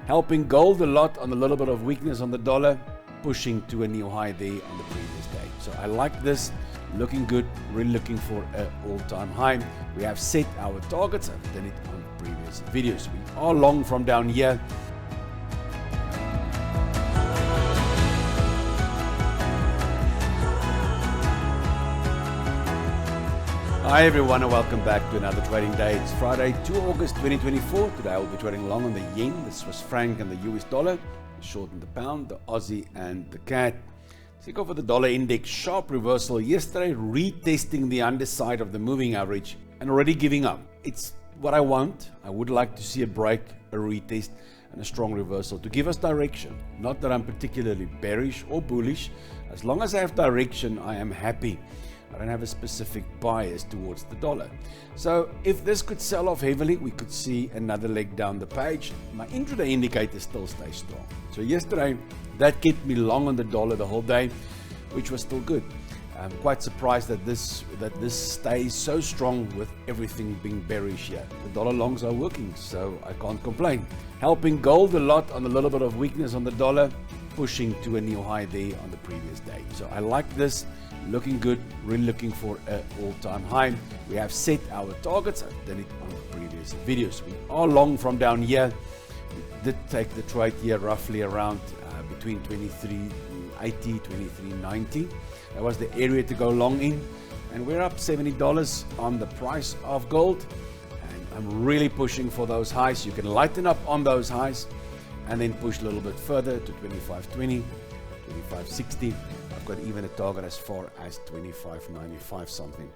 helping gold a lot on a little bit of weakness on the dollar, pushing to a new high there on the previous day. So I like this, looking good, really looking for an all-time high. We have set our targets, I've done it on previous videos. We are long from down here. Hi everyone and welcome back to another trading day. It's Friday, 2 August 2024. Today I will be trading long on the yen, the Swiss franc and the US dollar, short on the pound, the Aussie and the CAD. Let's go for the dollar index. Sharp reversal yesterday, retesting the underside of the moving average and already giving up. It's what I want. I would like to see a break, a retest and a strong reversal to give us direction. Not that I'm particularly bearish or bullish. As long as I have direction, I am happy. I don't have a specific bias towards the dollar. So if this could sell off heavily, we could see another leg down the page. My intraday indicator still stays strong. So yesterday, that kept me long on the dollar the whole day, which was still good. I'm quite surprised that this stays so strong with everything being bearish here. The dollar longs are working, so I can't complain. Helping gold a lot on a little bit of weakness on the dollar, pushing to a new high there on the previous day. So I like this. Looking good, really looking for an all-time high. We have set our targets. I've done it on previous videos. We are long from down here. We did take the trade here roughly around between 23.80, 23.90. That was the area to go long in. And we're up $70 on the price of gold. And I'm really pushing for those highs. You can lighten up on those highs and then push a little bit further to 25.20, 25.60. I've got even a target as far as 25.95 something.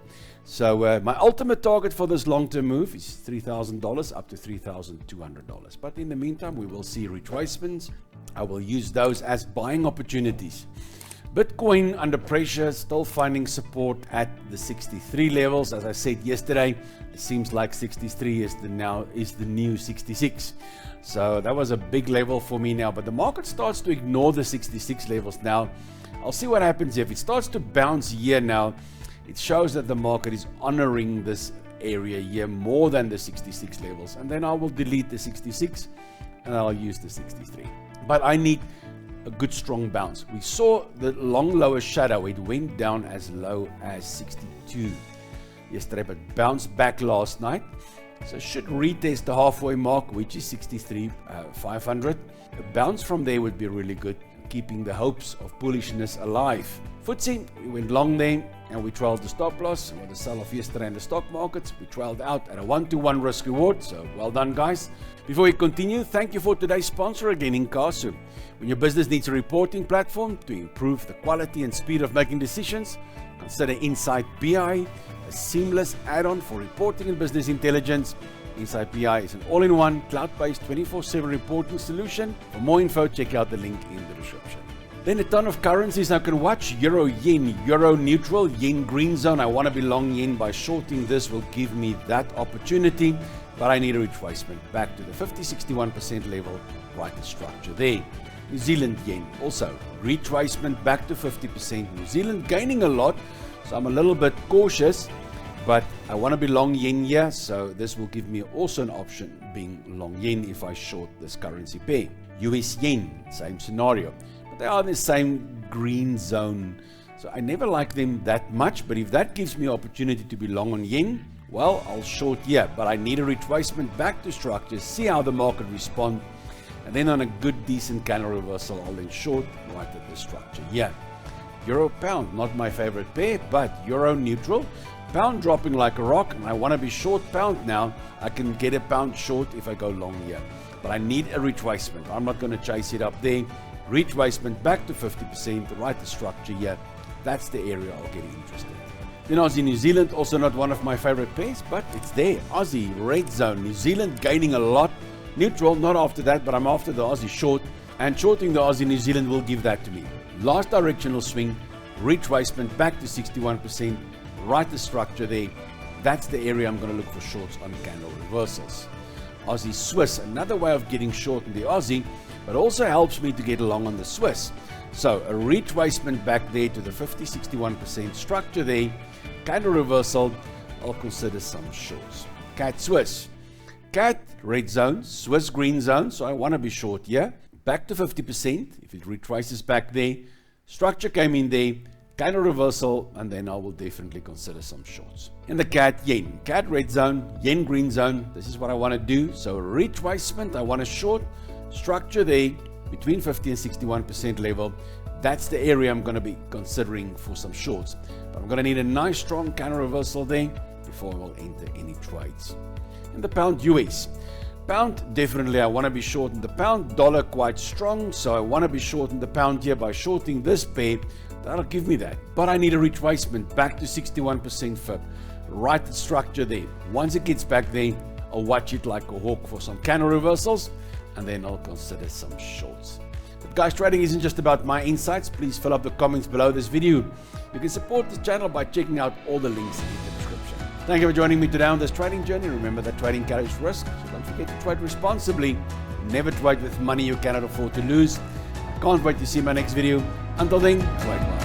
So my ultimate target for this long-term move is $3,000 up to $3,200. But in the meantime, we will see retracements. I will use those as buying opportunities. Bitcoin under pressure, still finding support at the 63 levels. As I said yesterday, it seems like 63 is the new 66. So that was a big level for me now. But the market starts to ignore the 66 levels now. I'll see what happens here. If it starts to bounce here now, it shows that the market is honoring this area here more than the 66 levels. And then I will delete the 66 and I'll use the 63. But I need a good strong bounce. We saw the long lower shadow. It went down as low as 62 yesterday, but bounced back last night. So should retest the halfway mark, which is 63,500. A bounce from there would be really good, keeping the hopes of bullishness alive. FTSE, we went long there and we trailed the stop loss or the sell-off yesterday in the stock markets. We trailed out at a 1-to-1 risk reward, so well done guys. Before we continue, thank you for today's sponsor again, Incasu. When your business needs a reporting platform to improve the quality and speed of making decisions, consider Insight BI, a seamless add-on for reporting and business intelligence. Insight BI is an all-in-one, cloud-based 24/7 reporting solution. For more info, check out the link in the description. Then a ton of currencies I can watch. Euro, yen, euro neutral, yen green zone. I want to be long yen. By shorting this will give me that opportunity, but I need a retracement back to the 50-61% level, right the structure there. New Zealand yen, also retracement back to 50%. New Zealand gaining a lot, so I'm a little bit cautious. But I want to be long yen here, so this will give me also an option being long yen if I short this currency pair. US yen, same scenario. But they are in the same green zone, so I never like them that much. But if that gives me opportunity to be long on yen, well, I'll short here. But I need a retracement back to structure, see how the market responds. And then on a good, decent candle reversal, I'll then short right at the structure here. Euro pound, not my favorite pair, but euro neutral. Pound dropping like a rock, and I want to be short pound now. I can get a pound short if I go long here. But I need a retracement. I'm not going to chase it up there. Retracement back to 50%, right the structure here. That's the area I'll get interested. Then Aussie New Zealand, also not one of my favorite pairs, but it's there. Aussie, red zone. New Zealand gaining a lot. Neutral, not after that, but I'm after the Aussie short. And shorting the Aussie New Zealand will give that to me. Last directional swing, retracement back to 61%. Right the structure there. That's the area I'm going to look for shorts on candle reversals. Aussie Swiss, another way of getting short in the Aussie, but also helps me to get along on the Swiss. So a retracement back there to the 50-61% structure there. Candle reversal, I'll consider some shorts. CAD Swiss. CAD, red zone, Swiss green zone, so I want to be short here. Back to 50%, if it retraces back there. Structure came in there, candle reversal, and then I will definitely consider some shorts. In the CAD yen, CAD red zone, yen green zone, this is what I want to do. So retracement, I want to short, structure there between 50 and 61% level. That's the area I'm going to be considering for some shorts. But I'm going to need a nice strong candle reversal there before I will enter any trades. In the pound US, pound, definitely I want to be short in the pound. Dollar quite strong, so I want to be short in the pound here by shorting this pair. That'll give me that. But I need a retracement back to 61% fib. Right the structure there. Once it gets back there, I'll watch it like a hawk for some candle reversals, and then I'll consider some shorts. But guys, trading isn't just about my insights. Please fill up the comments below this video. You can support this channel by checking out all the links in the description. Thank you for joining me today on this trading journey. Remember that trading carries risk, so don't forget to trade responsibly. Never trade with money you cannot afford to lose. I can't wait to see my next video. Until then, trade well.